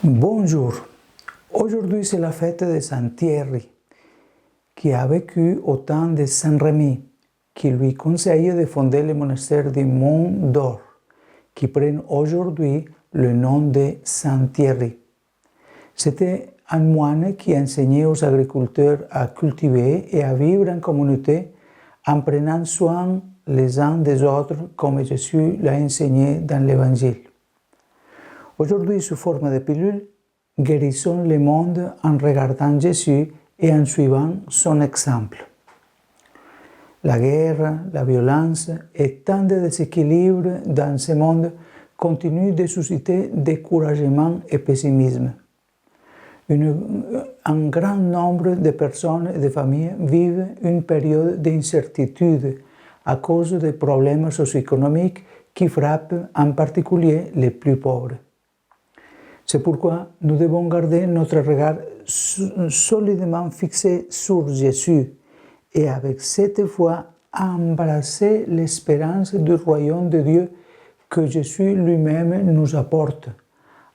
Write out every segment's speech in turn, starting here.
Bonjour, aujourd'hui c'est la fête de Saint Thierry, qui a vécu au temps de Saint Rémy, qui lui conseille de fonder le monastère du Mont d'Or, qui prend aujourd'hui le nom de Saint Thierry. C'était un moine qui enseignait aux agriculteurs à cultiver et à vivre en communauté en prenant soin les uns des autres comme Jésus l'a enseigné dans l'Évangile. Aujourd'hui, sous forme de pilule, guérissons le monde en regardant Jésus et en suivant son exemple. La guerre, la violence et tant de déséquilibres dans ce monde continuent de susciter découragement et pessimisme. Un grand nombre de personnes et de familles vivent une période d'incertitude à cause des problèmes socio-économiques qui frappent en particulier les plus pauvres. C'est pourquoi nous devons garder notre regard solidement fixé sur Jésus et avec cette foi embrasser l'espérance du royaume de Dieu que Jésus lui-même nous apporte,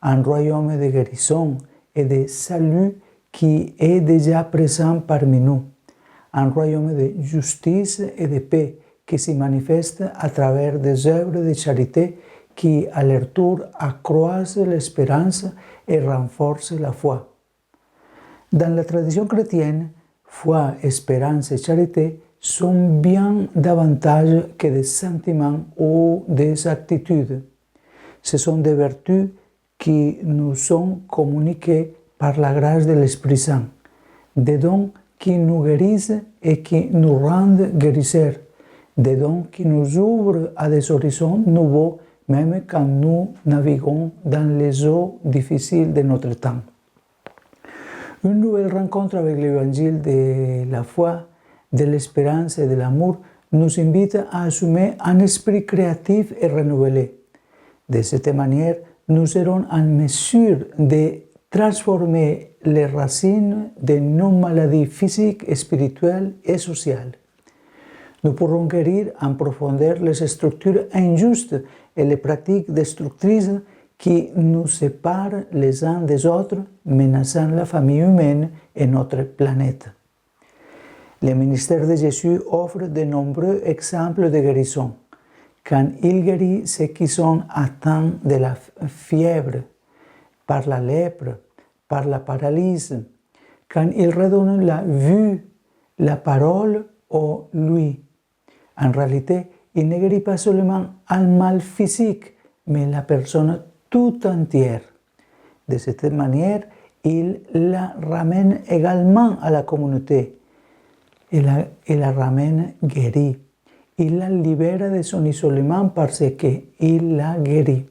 un royaume de guérison et de salut qui est déjà présent parmi nous, un royaume de justice et de paix qui se manifeste à travers des œuvres de charité qui, à leur tour, accroissent l'espérance et renforcent la foi. Dans la tradition chrétienne, foi, espérance et charité sont bien davantage que des sentiments ou des attitudes. Ce sont des vertus qui nous sont communiquées par la grâce de l'Esprit Saint, des dons qui nous guérissent et qui nous rendent guérisseurs, des dons qui nous ouvrent à des horizons nouveaux même quand nous naviguons dans les eaux difficiles de notre temps. Une nouvelle rencontre avec l'Évangile de la foi, de l'espérance et de l'amour nous invite à assumer un esprit créatif et renouvelé. De cette manière, nous serons en mesure de transformer les racines de nos maladies physiques, spirituelles et sociales. Nous pourrons guérir en profondeur les structures injustes et les pratiques destructrices qui nous séparent les uns des autres, menaçant la famille humaine et notre planète. Le ministère de Jésus offre de nombreux exemples de guérison. Quand il guérit ceux qui sont atteints de la fièvre, par la lèpre, par la paralysie, quand il redonne la vue, la parole ou l'ouïe. En réalité, il ne guérit pas seulement un mal physique, mais la personne tout entière. De cette manière, il la ramène également à la communauté et la ramène guérie. Il la libère de son isolement parce qu'il la guérit.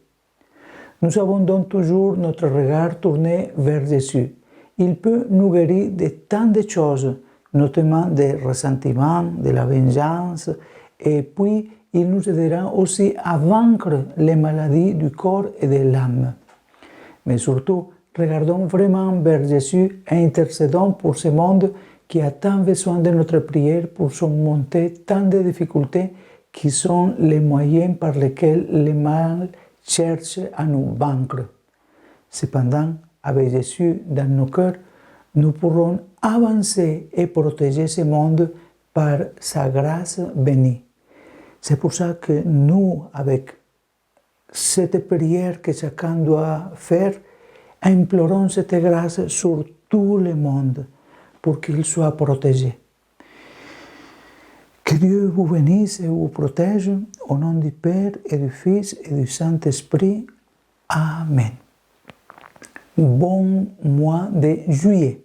Nous avons donc toujours notre regard tourné vers Jésus. Il peut nous guérir de tant de choses, notamment des ressentiments, de la vengeance, et puis il nous aidera aussi à vaincre les maladies du corps et de l'âme. Mais surtout, regardons vraiment vers Jésus et intercédons pour ce monde qui a tant besoin de notre prière pour surmonter tant de difficultés qui sont les moyens par lesquels le mal cherche à nous vaincre. Cependant, avec Jésus dans nos cœurs, nous pourrons avancer et protéger ce monde par sa grâce bénie. C'est pour ça que nous, avec cette prière que chacun doit faire, implorons cette grâce sur tout le monde pour qu'il soit protégé. Que Dieu vous bénisse et vous protège au nom du Père et du Fils et du Saint-Esprit. Amen. Bon mois de juillet.